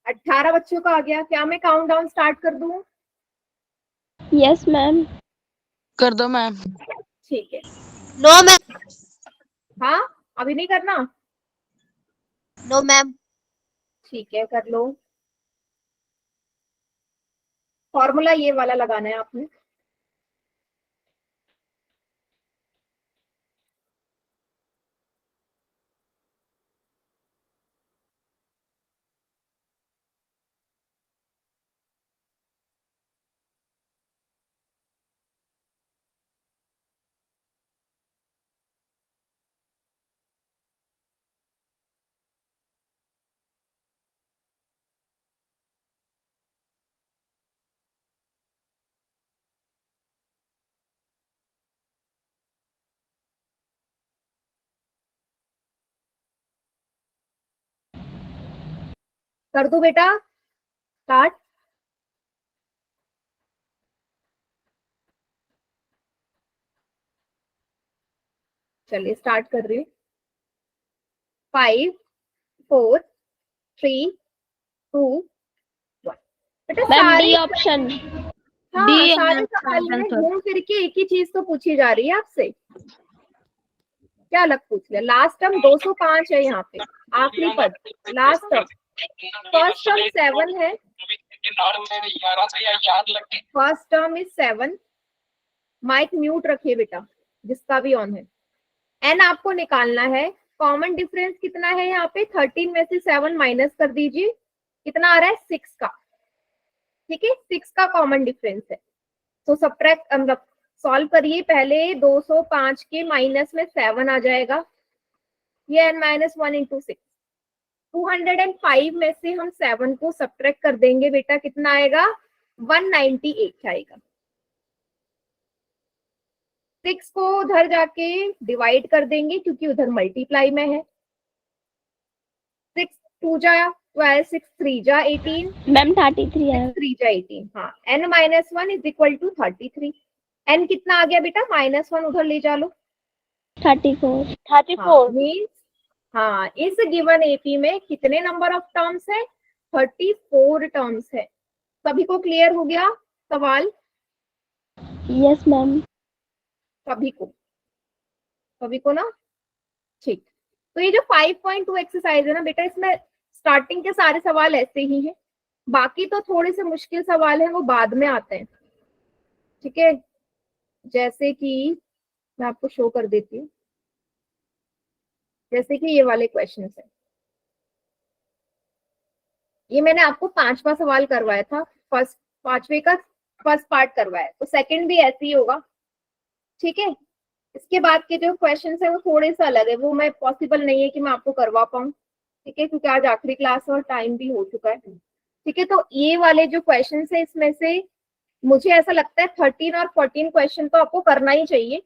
अट्ठारह बच्चों का आ गया। क्या मैं काउंट डाउन स्टार्ट कर दूं? Yes ma'am. कर दो मैम। ठीक है। No ma'am. हाँ, अभी नहीं करना? No ma'am. ठीक है, कर लो। फॉर्मूला ये वाला लगाना है आपने। कर दो बेटा स्टार्ट। चलिए स्टार्ट कर रही हूँ। 5, 4, 3, 2, 1। बेटा मैम सारे, डी ऑप्शन। हाँ डी है सारे मैम सवाल में आंसर। घूम फिर के एक ही चीज तो पूछी जा रही है आपसे। क्या अलग पूछ लिया? लास्ट टर्म 205 है यहाँ पे, आखिरी पद लास्ट टर्म। फर्स्ट टर्म 7 है, first term is 7। Mic mute रखिए बेटा जिसका भी ऑन है। एन आपको निकालना है। कॉमन डिफरेंस कितना है यहाँ पे? 13 में से 7 माइनस कर दीजिए, कितना आ रहा है? 6 का। ठीक है, 6 का कॉमन डिफरेंस है। तो सब्ट्रैक्ट मतलब सॉल्व करिए, पहले 205 के माइनस में 7 आ जाएगा, ये n-1 इंटू 6। 205 में से हम 7 को सब्ट्रैक्ट कर देंगे बेटा, कितना आएगा? 198 आएगा। 6 को उधर जाके डिवाइड कर देंगे क्योंकि उधर मल्टीप्लाई में है। 6 2 जा 12, 6 3 जा 18, मैम 33 है। 3 जा 18। हाँ, n-1 is equal to 33। n कितना आ गया बेटा? -1 उधर ले जा लो। 34। हाँ, मीन्स हाँ, इस गिवन एपी में कितने नंबर ऑफ टर्म्स है? 34 टर्म्स है। सभी को क्लियर हो गया सवाल? Yes ma'am. सभी को ना? ठीक। तो ये जो 5.2 एक्सरसाइज है ना बेटा, इसमें स्टार्टिंग के सारे सवाल ऐसे ही हैं, बाकी तो थोड़े से मुश्किल सवाल हैं, वो बाद में आते हैं। ठीक है, जैसे कि मैं आपको शो कर देती हूँ, जैसे कि ये वाले क्वेश्चन है। ये मैंने आपको 5वां सवाल करवाया था, फर्स्ट 5वें का फर्स्ट पार्ट करवाया, तो सेकंड भी ऐसे ही होगा। ठीक है, इसके बाद के जो क्वेश्चंस है वो थोड़े से अलग है, वो मैं पॉसिबल नहीं है कि मैं आपको करवा पाऊँ। ठीक है, क्योंकि आज आखिरी क्लास है और टाइम भी हो चुका है। ठीक है, तो ये वाले जो क्वेश्चंस है, इसमें से मुझे ऐसा लगता है 13 और 14 क्वेश्चन तो आपको करना ही चाहिए,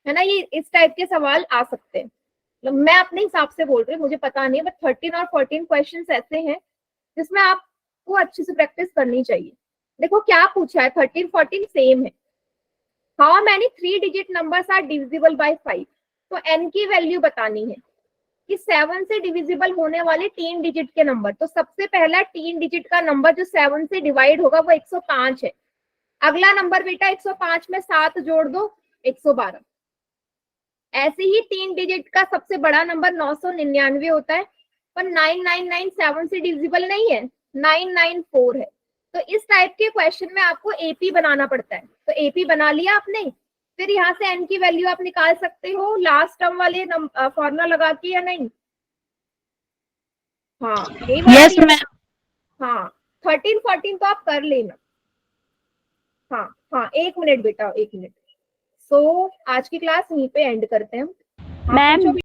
है ना। ये इस टाइप के सवाल आ सकते हैं, मतलब मैं अपने हिसाब से बोल रही हूँ, मुझे पता नहीं, बट 13 और 14 क्वेश्चंस ऐसे हैं जिसमें आपको अच्छे से प्रैक्टिस करनी चाहिए। देखो क्या पूछा है, 13 14 सेम है। How many 3 digit numbers are divisible by 5? तो n की वैल्यू बतानी है कि 7 से डिविजिबल होने वाले 3 डिजिट के नंबर। तो सबसे पहला 3 डिजिट का नंबर जो 7 से डिवाइड होगा वो 105 है। अगला नंबर बेटा 105 में 7 जोड़ दो, 112। ऐसे ही 3 डिजिट का सबसे बड़ा नंबर 999 होता है, पर 999 7 से डिविजिबल नहीं है, 994 है। तो इस टाइप के क्वेश्चन में आपको एपी बनाना पड़ता है। तो एपी बना लिया आपने, फिर यहाँ से n की वैल्यू आप निकाल सकते हो लास्ट टर्म वाले फॉर्मूला लगा के, या नहीं? हाँ, यस मैम। हाँ, 13 14 तो आप कर लेना। हाँ हाँ, 1 मिनट बेटा, 1 मिनट। सो आज की क्लास यहीं पे एंड करते हैं हम। मैम